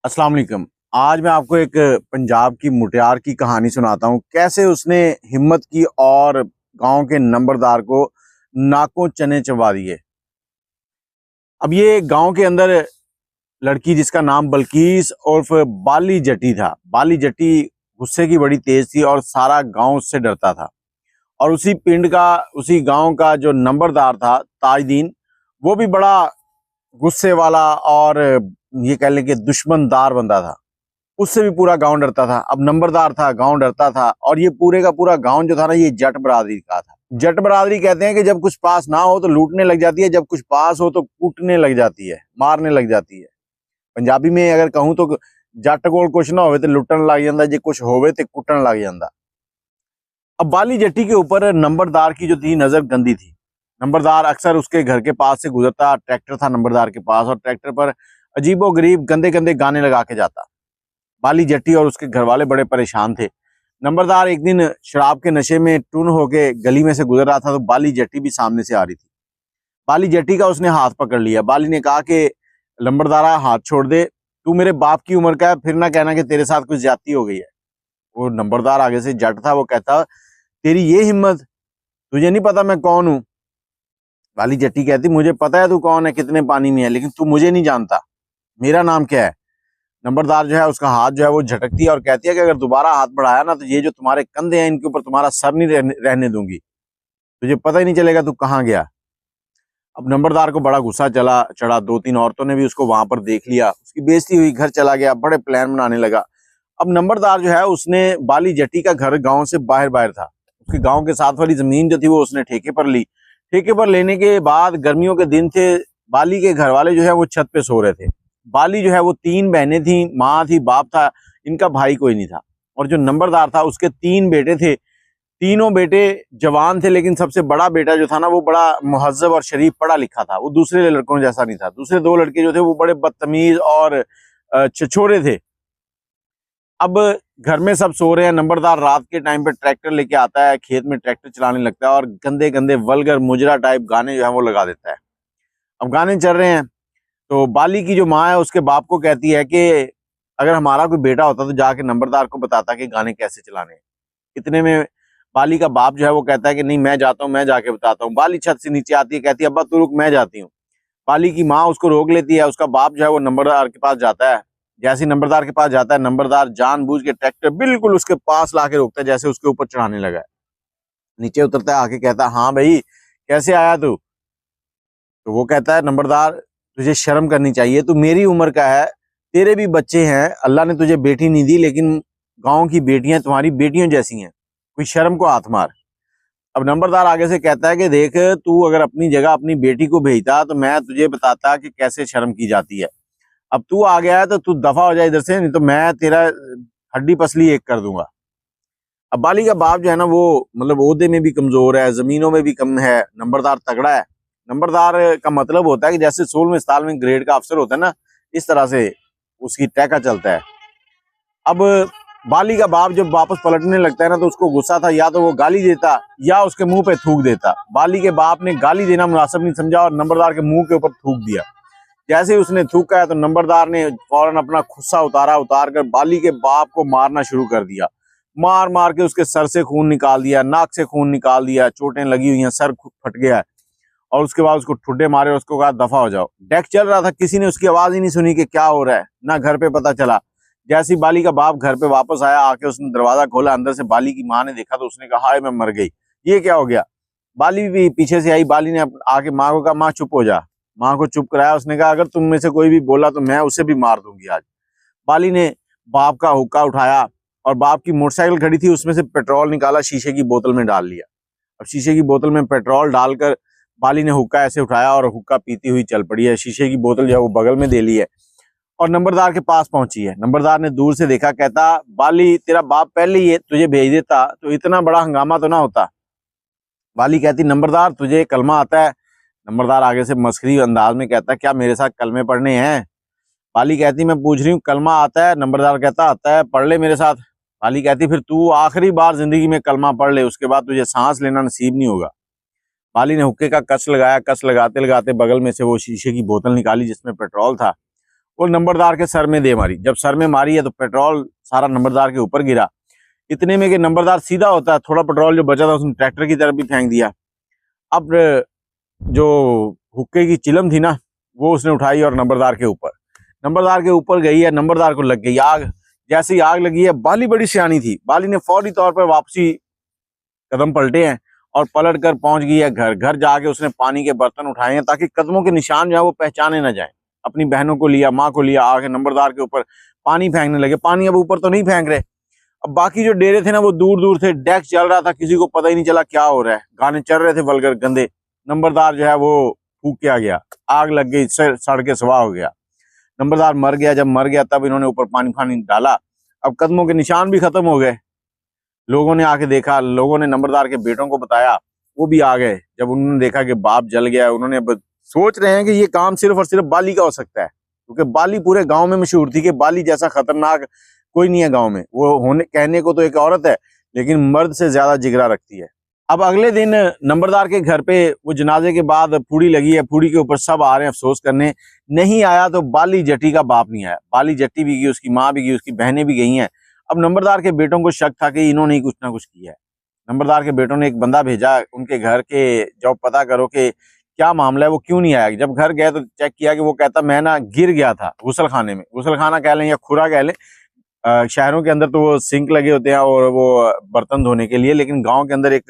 अस्सलाम वालेकुम। आज मैं आपको एक पंजाब की मुटियार की कहानी सुनाता हूँ। कैसे उसने हिम्मत की और गांव के नंबरदार को नाकों चने चबा दिए। अब ये गांव के अंदर लड़की जिसका नाम बल्कीस उर्फ बाली जट्टी था। बाली जट्टी गुस्से की बड़ी तेज थी और सारा गांव उससे डरता था। और उसी गांव का जो नंबरदार था ताजदीन, वो भी बड़ा गुस्से वाला और ये कह लें कि दुश्मनदार बंदा था। उससे भी पूरा गांव डरता था। अब नंबरदार था, गांव डरता था। और ये पूरे का पूरा गांव जो था ना, ये जट बरादरी का था। जट बरादरी कहते हैं कि जब कुछ पास ना हो तो लूटने लग जाती है, जब कुछ पास हो तो कूटने लग जाती है, मारने लग जाती है। पंजाबी में अगर कहूं तो जट कोल कुछ ना होवे तो लुटन लग जाता, जे कुछ होवे तो कुटन लग जाता। अब बाली जट्टी के ऊपर नंबरदार की जो थी नजर गंदी थी। नंबरदार अक्सर उसके घर के पास से गुजरता, ट्रैक्टर था नंबरदार के पास, और ट्रैक्टर पर अजीबो गरीब गंदे गंदे गाने लगा के जाता। बाली जट्टी और उसके घर वाले बड़े परेशान थे। नंबरदार एक दिन शराब के नशे में टुन होके गली में से गुजर रहा था तो बाली जट्टी भी सामने से आ रही थी। बाली जट्टी का उसने हाथ पकड़ लिया। बाली ने कहा कि नंबरदारा हाथ छोड़ दे, तू मेरे बाप की उम्र का है, फिर ना कहना कि तेरे साथ कुछ ज्यादती हो गई है। वो नंबरदार आगे से जट था, वो कहता तेरी ये हिम्मत, तुझे नहीं पता मैं कौन हूं? बाली जट्टी कहती मुझे पता है तू कौन है, कितने पानी में है, लेकिन तू मुझे नहीं जानता, मेरा नाम क्या है? नंबरदार जो है उसका हाथ जो है वो झटकती है और कहती है कि अगर दोबारा हाथ बढ़ाया ना तो ये जो तुम्हारे कंधे हैं इनके ऊपर तुम्हारा सर नहीं रहने दूंगी, तुझे पता ही नहीं चलेगा तू कहाँ गया। अब नंबरदार को बड़ा गुस्सा चढ़ा। दो तीन औरतों ने भी उसको वहां पर देख लिया, उसकी बेइज्जती हुई, घर चला गया, बड़े प्लान बनाने लगा। अब नंबरदार जो है उसने बाली जट्टी का घर गांव से बाहर बाहर था। उसके गांव के साथ वाली जमीन जो थी वो उसने ठेके पर ली। ठेके पर लेने के बाद गर्मियों के दिन थे, बाली के घर वाले जो है वो छत पे सो रहे थे। बाली जो है वो तीन बहनें थी, माँ थी, बाप था, इनका भाई कोई नहीं था। और जो नंबरदार था उसके तीन बेटे थे। तीनों बेटे जवान थे, लेकिन सबसे बड़ा बेटा जो था ना वो बड़ा मुहज्जब और शरीफ पढ़ा लिखा था। वो दूसरे लड़कों जैसा नहीं था। दूसरे दो लड़के जो थे वो बड़े बदतमीज और छिछोरे थे। अब घर में सब सो रहे हैं। नंबरदार रात के टाइम पे ट्रैक्टर लेके आता है, खेत में ट्रैक्टर चलाने लगता है और गंदे गंदे वल्गर मुजरा टाइप गाने जो है वो लगा देता है। अब गाने चल रहे हैं तो बाली की जो माँ है उसके बाप को कहती है कि अगर हमारा कोई बेटा होता तो जाके नंबरदार को बताता कि गाने कैसे चलाने हैं। इतने में बाली का बाप जो है वो कहता है कि नहीं, मैं जाता हूँ, मैं जाके बताता हूँ। बाली छत से नीचे आती है, कहती है अब्बा तू रुक, मैं जाती हूँ। बाली की माँ उसको रोक लेती है। उसका बाप जो है वो नंबरदार के पास जाता है। जैसे ही नंबरदार के पास जाता है, नंबरदार जानबूझ के ट्रैक्टर बिल्कुल उसके पास लाके रोकता है, जैसे उसके ऊपर चढ़ाने लगा है। नीचे उतरता है, आके कहता है हाँ भाई कैसे आया तू? तो वो कहता है नंबरदार तुझे शर्म करनी चाहिए, तू मेरी उम्र का है, तेरे भी बच्चे हैं, अल्लाह ने तुझे बेटी नहीं दी, लेकिन गांव की बेटियां तुम्हारी बेटियों जैसी हैं, कोई शर्म को हाथ मार। अब नंबरदार आगे से कहता है कि देख, तू अगर अपनी जगह अपनी बेटी को भेजता तो मैं तुझे बताता कि कैसे शर्म की जाती है। अब तू आ गया है तो तू दफा हो जाए इधर से, नहीं तो मैं तेरा हड्डी पसली एक कर दूंगा। अब बाली का बाप जो है ना वो मतलब ओहदे में भी कमजोर है, जमीनों में भी कम है, नंबरदार तगड़ा है। नंबरदार का मतलब होता है कि जैसे 16वें साल में ग्रेड का अफसर होता है ना, इस तरह से उसकी टैका चलता है। अब बाली का बाप जब वापस पलटने लगता है ना तो उसको गुस्सा था, या तो वो गाली देता या उसके मुंह पे थूक देता। बाली के बाप ने गाली देना मुनासिब नहीं समझा और नंबरदार के मुंह के ऊपर थूक दिया। जैसे ही उसने थूका है तो नंबरदार ने फौरन अपना गुस्सा उतार कर बाली के बाप को मारना शुरू कर दिया। मार मार के उसके सर से खून निकाल दिया, नाक से खून निकाल दिया, चोटें लगी हुई हैं, सर फट गया है। और उसके बाद उसको ठुड्डे मारे और उसको कहा दफा हो जाओ। डेक चल रहा था, किसी ने उसकी आवाज ही नहीं सुनी कि क्या हो रहा है, ना घर पे पता चला। जैसी बाली का बाप घर पे वापस आया, आके उसने दरवाजा खोला, अंदर से बाली की माँ ने देखा तो उसने कहा हाय मैं मर गई, ये क्या हो गया? बाली भी पीछे से आई। बाली ने आके माँ को कहा माँ चुप हो जा। माँ को चुप कराया। उसने कहा अगर तुम में से कोई भी बोला तो मैं उसे भी मार दूंगी आज। बाली ने बाप का हुक्का उठाया और बाप की मोटरसाइकिल खड़ी थी, उसमें से पेट्रोल निकाला, शीशे की बोतल में डाल लिया। अब शीशे की बोतल में पेट्रोल डालकर बाली ने हुक्का ऐसे उठाया और हुक्का पीती हुई चल पड़ी है। शीशे की बोतल जो है वो बगल में दे ली है और नंबरदार के पास पहुंची है। नंबरदार ने दूर से देखा, कहता बाली तेरा बाप पहले ही तुझे भेज देता तो इतना बड़ा हंगामा तो ना होता। बाली कहती नंबरदार तुझे कलमा आता है? नंबरदार आगे से मस्खरी अंदाज में कहता क्या मेरे साथ कलमे पढ़ने हैं? बाली कहती मैं पूछ रही हूँ कलमा आता है? नंबरदार कहता आता है, पढ़ ले मेरे साथ। बाली कहती फिर तू आखिरी बार जिंदगी में कलमा पढ़ ले, उसके बाद तुझे सांस लेना नसीब नहीं होगा। बाली ने हुक्के का कस लगाया। कस लगाते लगाते बगल में से वो शीशे की बोतल निकाली जिसमें पेट्रोल था वो नंबरदार के सर में दे मारी। जब सर में मारी है तो पेट्रोल सारा नंबरदार के ऊपर गिरा। इतने में कि नंबरदार सीधा होता है, थोड़ा पेट्रोल जो बचा था उसने ट्रैक्टर की तरफ भी फेंक दिया। अब जो हुक्के की चिलम थी ना, वो उसने उठाई और नंबरदार के ऊपर गई है। नंबरदार को लग गई आग। जैसे ही आग लगी है, बाली बड़ी सियानी थी, बाली ने फौरी तौर पर वापसी कदम पलटे हैं और पलट कर पहुंच गई है घर। घर जाके उसने पानी के बर्तन उठाए हैं ताकि कदमों के निशान जो है वो पहचाने ना जाए। अपनी बहनों को लिया, माँ को लिया, आके नंबरदार के ऊपर पानी फेंकने लगे। पानी अब ऊपर तो नहीं फेंक रहे। अब बाकी जो डेरे थे ना वो दूर दूर थे, डेक चल रहा था, किसी को पता ही नहीं चला क्या हो रहा है। गाने चल रहे थे वल्गर गंदे। नंबरदार जो है वो फूक के आ गया, आग लग गई, सड़ के स्वाह हो गया। नंबरदार मर गया। जब मर गया तब इन्होंने ऊपर पानी डाला। अब कदमों के निशान भी खत्म हो गए। लोगों ने आके देखा, लोगों ने नंबरदार के बेटों को बताया, वो भी आ गए। जब उन्होंने देखा कि बाप जल गया, उन्होंने सोच रहे हैं कि ये काम सिर्फ और सिर्फ बाली का हो सकता है, क्योंकि बाली पूरे गांव में मशहूर थी कि बाली जैसा खतरनाक कोई नहीं है गांव में। वो होने कहने को तो एक औरत है, लेकिन मर्द से ज्यादा जिगरा रखती है। अब अगले दिन नंबरदार के घर पे वो जनाजे के बाद फूड़ी लगी है। फूड़ी के ऊपर सब आ रहे हैं अफसोस करने। नहीं आया तो बाली जट्टी का बाप नहीं आया। बाली जट्टी भी गई, उसकी माँ भी गई, उसकी बहनें भी गई हैं। अब नंबरदार के बेटों को शक था कि इन्होंने ही कुछ ना कुछ किया है। नंबरदार के बेटों ने एक बंदा भेजा उनके घर के, जब पता करो कि क्या मामला है, वो क्यों नहीं आया। जब घर गए तो चेक किया कि वो कहता मैं ना गिर गया था गुसल खाने में। गुसल खाना कह लें या खुरा कह लें, शहरों के अंदर तो वो सिंक लगे होते हैं और वो बर्तन धोने के लिए, लेकिन गांव के अंदर एक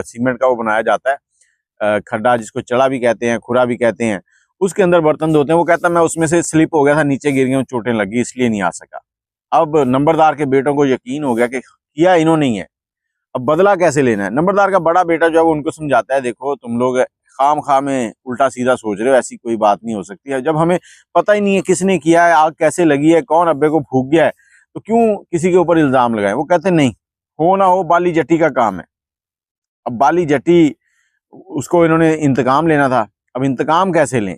सीमेंट का वो बनाया जाता है खड्डा, जिसको चड़ा भी कहते हैं, खुरा भी कहते हैं। उसके अंदर बर्तन धोते हैं। वो कहता मैं उसमें से स्लिप हो गया था, नीचे गिर गया, चोटें लगी, इसलिए नहीं आ सका। अब नंबरदार के बेटों को यकीन हो गया कि किया इन्होंने ही है। अब बदला कैसे लेना है। नंबरदार का बड़ा बेटा जो है वो उनको समझाता है, देखो तुम लोग खाम खा में उल्टा सीधा सोच रहे हो, ऐसी कोई बात नहीं हो सकती है। जब हमें पता ही नहीं है किसने किया है, आग कैसे लगी है, कौन अब्बे को फूक गया है, तो क्यों किसी के ऊपर इल्जाम लगाए। वो कहते नहीं, हो ना हो बाली जट्टी का काम है। अब बाली जट्टी, उसको इन्होंने इंतकाम लेना था। अब इंतकाम कैसे लें।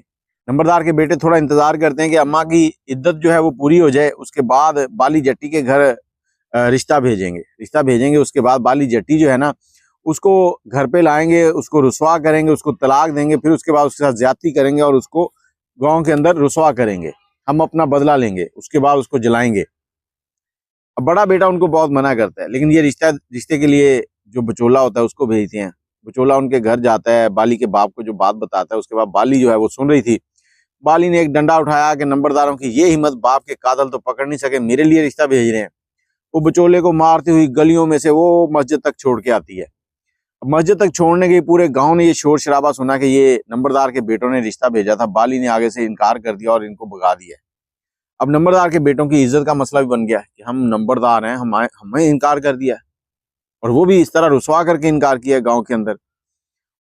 नंबरदार के बेटे थोड़ा इंतजार करते हैं कि अम्मा की इद्दत जो है वो पूरी हो जाए, उसके बाद बाली जट्टी के घर रिश्ता भेजेंगे। उसके बाद बाली जट्टी जो है ना, उसको घर पे लाएंगे, उसको रुसवा करेंगे, उसको तलाक देंगे, फिर उसके बाद उसके साथ ज्यादती करेंगे और उसको गांव के अंदर रुसवा करेंगे। हम अपना बदला लेंगे, उसके बाद उसको जलाएंगे। अब बड़ा बेटा उनको बहुत मना करता है, लेकिन ये रिश्ते के लिए जो बचोला होता है उसको भेजते हैं। बचोला उनके घर जाता है, बाली के बाप को जो बात बताता है। उसके बाद बाली जो है वो सुन रही थी। बाली ने एक डंडा उठाया कि नंबरदारों की ये हिम्मत, बाप के कातल तो पकड़ नहीं सके, मेरे लिए रिश्ता भेज रहे हैं। वो बचोले को मारती हुई गलियों में से वो मस्जिद तक छोड़ के आती है। मस्जिद तक छोड़ने के पूरे गांव ने ये शोर शराबा सुना कि ये नंबरदार के बेटों ने रिश्ता भेजा था। बाली ने आगे से इनकार कर दिया और इनको भगा दिया। अब नंबरदार के बेटों की इज्जत का मसला भी बन गया कि हम नंबरदार हैं, हमें इनकार कर दिया, और वो भी इस तरह रुसवा करके इनकार किया गांव के अंदर।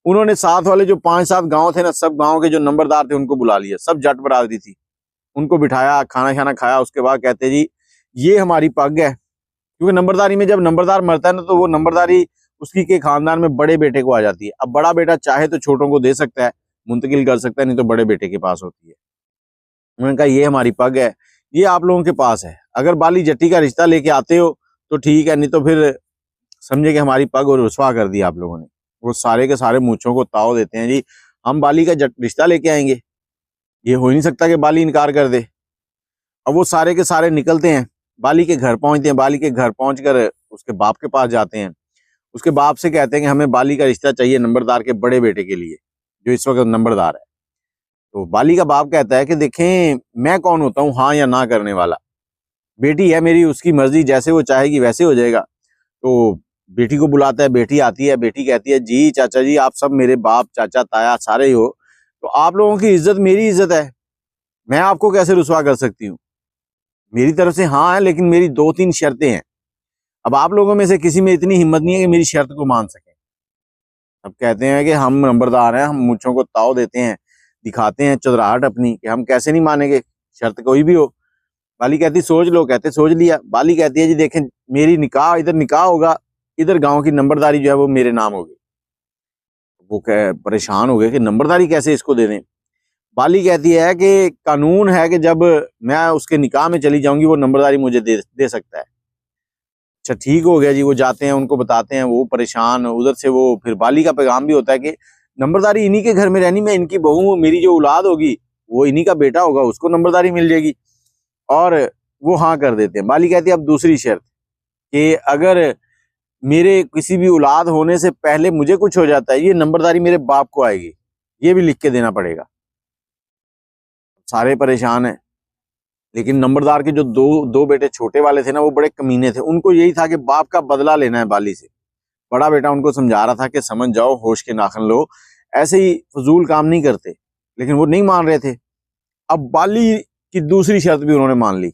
उन्होंने साथ वाले जो 5-7 गांव थे ना, सब गांव के जो नंबरदार थे उनको बुला लिया। सब जट बरादरी थी, उनको बिठाया, खाना खाना खाया। उसके बाद कहते जी ये हमारी पग है, क्योंकि नंबरदारी में जब नंबरदार मरता है ना तो वो नंबरदारी उसकी के खानदान में बड़े बेटे को आ जाती है। अब बड़ा बेटा चाहे तो छोटों को दे सकता है, मुंतकिल कर सकता है, नहीं तो बड़े बेटे के पास होती है। उन्होंने कहा ये हमारी पग है, ये आप लोगों के पास है। अगर बाली जट्टी का रिश्ता लेके आते हो तो ठीक है, नहीं तो फिर समझे कि हमारी पग और रुसवा कर दी आप लोगों ने। वो सारे के सारे मूंछों को ताव देते हैं, जी हम बाली का रिश्ता लेके आएंगे, ये हो ही नहीं सकता कि बाली इनकार कर दे। अब वो सारे के सारे निकलते हैं, बाली के घर पहुंचते हैं। बाली के घर पहुंचकर उसके बाप के पास जाते हैं। उसके बाप से कहते हैं कि हमें बाली का रिश्ता चाहिए नंबरदार के बड़े बेटे के लिए, जो इस वक्त नंबरदार है। तो बाली का बाप कहता है कि देखें मैं कौन होता हूँ हाँ या ना करने वाला, बेटी है मेरी, उसकी मर्जी, जैसे वो चाहेगी वैसे हो जाएगा। तो बेटी को बुलाता है, बेटी आती है। बेटी कहती है जी चाचा जी आप सब मेरे बाप चाचा ताया सारे ही हो, तो आप लोगों की इज्जत मेरी इज्जत है, मैं आपको कैसे रुसवा कर सकती हूँ। मेरी तरफ से हाँ है, लेकिन मेरी 2-3 शर्तें हैं। अब आप लोगों में से किसी में इतनी हिम्मत नहीं है कि मेरी शर्त को मान सके। अब कहते हैं कि हम नंबरदार हैं, हम मूंछों को ताव देते हैं, दिखाते हैं चतुराहट अपनी कि हम कैसे नहीं मानेंगे, शर्त कोई भी हो। बाली कहती सोच लो, कहते सोच लिया। बाली कहती है जी देखें मेरी निकाह, इधर निकाह होगा, इधर गांव की नंबरदारी जो है वो मेरे नाम होगी। वो परेशान हो गए कि नंबरदारी कैसे इसको दे दें। बाली कहती है कि कानून है कि जब मैं उसके निकाह में चली जाऊंगी वो नंबरदारी मुझे दे सकता है। अच्छा ठीक हो गया जी। वो जाते हैं, उनको बताते हैं, वो परेशान। उधर से वो फिर बाली का पैगाम भी होता है कि नंबरदारी इन्हीं के घर में रहनी, मैं इनकी बहू हूँ, मेरी जो औलाद होगी वो इन्हीं का बेटा होगा, उसको नंबरदारी मिल जाएगी। और वो हाँ कर देते हैं। बाली कहती है अब दूसरी शर्त कि अगर मेरे किसी भी औलाद होने से पहले मुझे कुछ हो जाता है, ये नंबरदारी मेरे बाप को आएगी, ये भी लिख के देना पड़ेगा। सारे परेशान हैं, लेकिन नंबरदार के जो दो बेटे छोटे वाले थे ना, वो बड़े कमीने थे। उनको यही था कि बाप का बदला लेना है बाली से। बड़ा बेटा उनको समझा रहा था कि समझ जाओ, होश के नाखन लो, ऐसे ही फजूल काम नहीं करते, लेकिन वो नहीं मान रहे थे। अब बाली की दूसरी शर्त भी उन्होंने मान ली।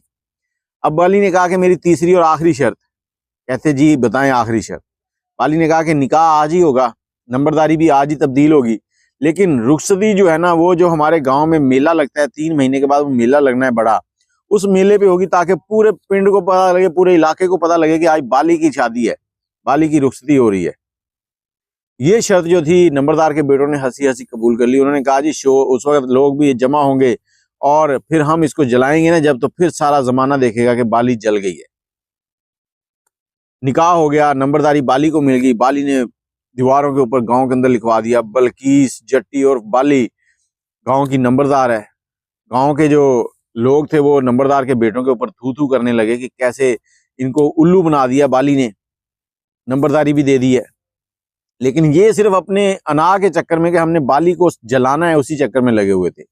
अब बाली ने कहा कि मेरी तीसरी और आखिरी शर्त। कहते जी बताएं आखिरी शर्त। बाली ने कहा कि निकाह आज ही होगा, नंबरदारी भी आज ही तब्दील होगी, लेकिन रुखसती जो है ना, वो जो हमारे गांव में मेला लगता है 3 महीने के बाद, वो मेला लगना है बड़ा, उस मेले पे होगी, ताकि पूरे पिंड को पता लगे, पूरे इलाके को पता लगे कि आज बाली की शादी है, बाली की रुखसती हो रही है। ये शर्त जो थी नंबरदार के बेटों ने हंसी हंसी कबूल कर ली। उन्होंने कहा जी शो उस वक्त लोग भी जमा होंगे और फिर हम इसको जलाएंगे ना जब, तो फिर सारा जमाना देखेगा कि बाली जल गई है। निकाह हो गया, नंबरदारी बाली को मिल गई। बाली ने दीवारों के ऊपर गांव के अंदर लिखवा दिया, बल्कीस जट्टी और बाली गांव की नंबरदार है। गांव के जो लोग थे वो नंबरदार के बेटों के ऊपर थू थू करने लगे कि कैसे इनको उल्लू बना दिया बाली ने, नंबरदारी भी दे दी है। लेकिन ये सिर्फ अपने अना के चक्कर में कि हमने बाली को जलाना है, उसी चक्कर में लगे हुए थे।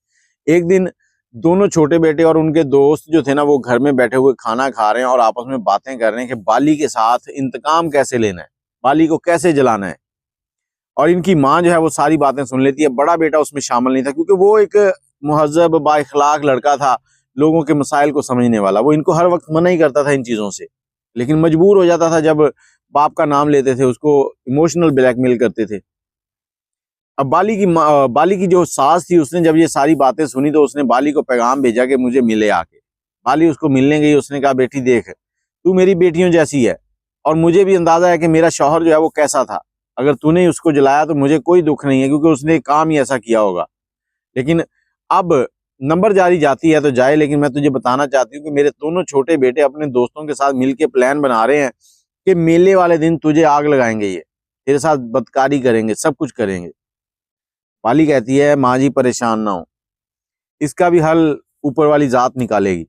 एक दिन दोनों छोटे बेटे और उनके दोस्त जो थे ना, वो घर में बैठे हुए खाना खा रहे हैं और आपस में बातें कर रहे हैं कि बाली के साथ इंतकाम कैसे लेना है, बाली को कैसे जलाना है। और इनकी माँ जो है वो सारी बातें सुन लेती है। बड़ा बेटा उसमें शामिल नहीं था, क्योंकि वो एक मुहज्जब बाइखलाक लड़का था, लोगों के मसाइल को समझने वाला। वो इनको हर वक्त मना ही करता था इन चीज़ों से, लेकिन मजबूर हो जाता था जब बाप का नाम लेते थे, उसको इमोशनल ब्लैकमेल करते थे। अब बाली की जो सास थी, उसने जब ये सारी बातें सुनी तो उसने बाली को पैगाम भेजा कि मुझे मिले आके। बाली उसको मिलने गई। उसने कहा बेटी देख, तू मेरी बेटियों जैसी है और मुझे भी अंदाजा है कि मेरा शौहर जो है वो कैसा था। अगर तूने उसको जलाया तो मुझे कोई दुख नहीं है, क्योंकि उसने काम ही ऐसा किया होगा। लेकिन अब नंबर जारी जाती है तो जाए, लेकिन मैं तुझे बताना चाहती हूँ कि मेरे दोनों छोटे बेटे अपने दोस्तों के साथ मिलके प्लान बना रहे हैं कि मेले वाले दिन तुझे आग लगाएंगे, ये तेरे साथ बदकारी करेंगे, सब कुछ करेंगे। बाली कहती है माँ जी परेशान ना हो, इसका भी हल ऊपर वाली जात निकालेगी।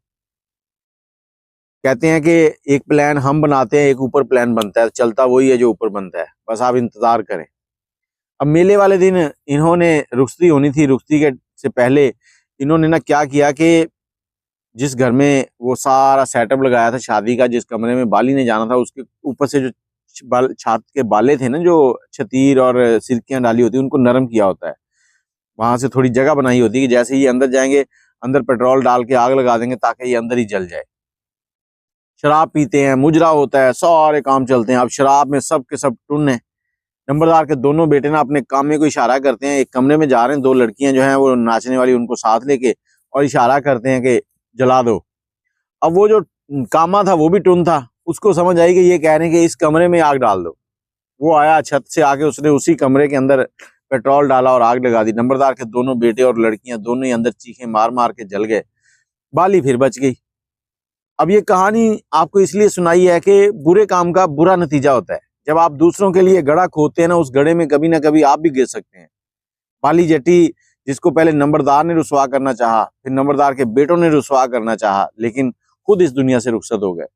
कहते हैं कि एक प्लान हम बनाते हैं, एक ऊपर प्लान बनता है, चलता वही है जो ऊपर बनता है, बस आप इंतजार करें। अब मेले वाले दिन इन्होंने रुखसती होनी थी। रुखसती के से पहले इन्होंने ना क्या किया कि जिस घर में वो सारा सेटअप लगाया था शादी का, जिस कमरे में बाली ने जाना था, उसके ऊपर से जो छत के बाले थे ना, जो छतीर और सिरकियां डाली होती, उनको नरम किया होता है। वहां से थोड़ी जगह बनाई होती है कि जैसे ही अंदर जाएंगे, अंदर पेट्रोल डाल के आग लगा देंगे ताकि ये अंदर ही जल जाए। शराब पीते हैं, मुजरा होता है, सारे काम चलते हैं। अब शराब में सब के सब टुन है। नंबरदार के दोनों बेटे ना अपने काम में को इशारा करते हैं। एक कमरे में जा रहे हैं, 2 लड़कियां जो हैं वो नाचने वाली, उनको साथ लेके, और इशारा करते हैं कि जला दो। अब वो जो कामा था वो भी टुन था, उसको समझ आई कि ये कह रहे हैं कि इस कमरे में आग डाल दो। वो आया छत से आके, उसने उसी कमरे के अंदर पेट्रोल डाला और आग लगा दी। नंबरदार के दोनों बेटे और लड़कियां दोनों ही अंदर चीखें मार मार के जल गए। बाली फिर बच गई। अब ये कहानी आपको इसलिए सुनाई है कि बुरे काम का बुरा नतीजा होता है। जब आप दूसरों के लिए गड़ा खोदते हैं ना, उस गड़े में कभी ना कभी आप भी गिर सकते हैं। बाली जट्टी, जिसको पहले नंबरदार ने रुसवा करना चाहा, फिर नंबरदार के बेटों ने रुसवा करना चाहा, लेकिन खुद इस दुनिया से रुखसत हो गए।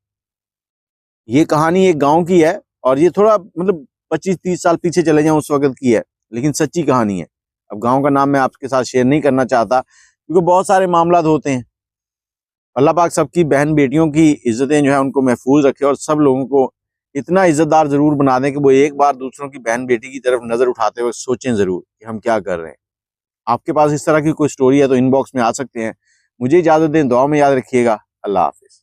ये कहानी एक गांव की है और ये थोड़ा मतलब 25-30 साल पीछे चले जाएं उस वक्त की है, लेकिन सच्ची कहानी है। अब गांव का नाम मैं आपके साथ शेयर नहीं करना चाहता, क्योंकि बहुत सारे मामलात होते हैं। अल्लाह पाक सबकी बहन बेटियों की इज्जतें जो है उनको महफूज रखे और सब लोगों को इतना इज्जतदार जरूर बना दें कि वो एक बार दूसरों की बहन बेटी की तरफ नजर उठाते हुए सोचें जरूर कि हम क्या कर रहे हैं। आपके पास इस तरह की कोई स्टोरी है तो इनबॉक्स में आ सकते हैं। मुझे इजाजत दें, दुआ में याद रखिएगा। अल्लाह हाफिज।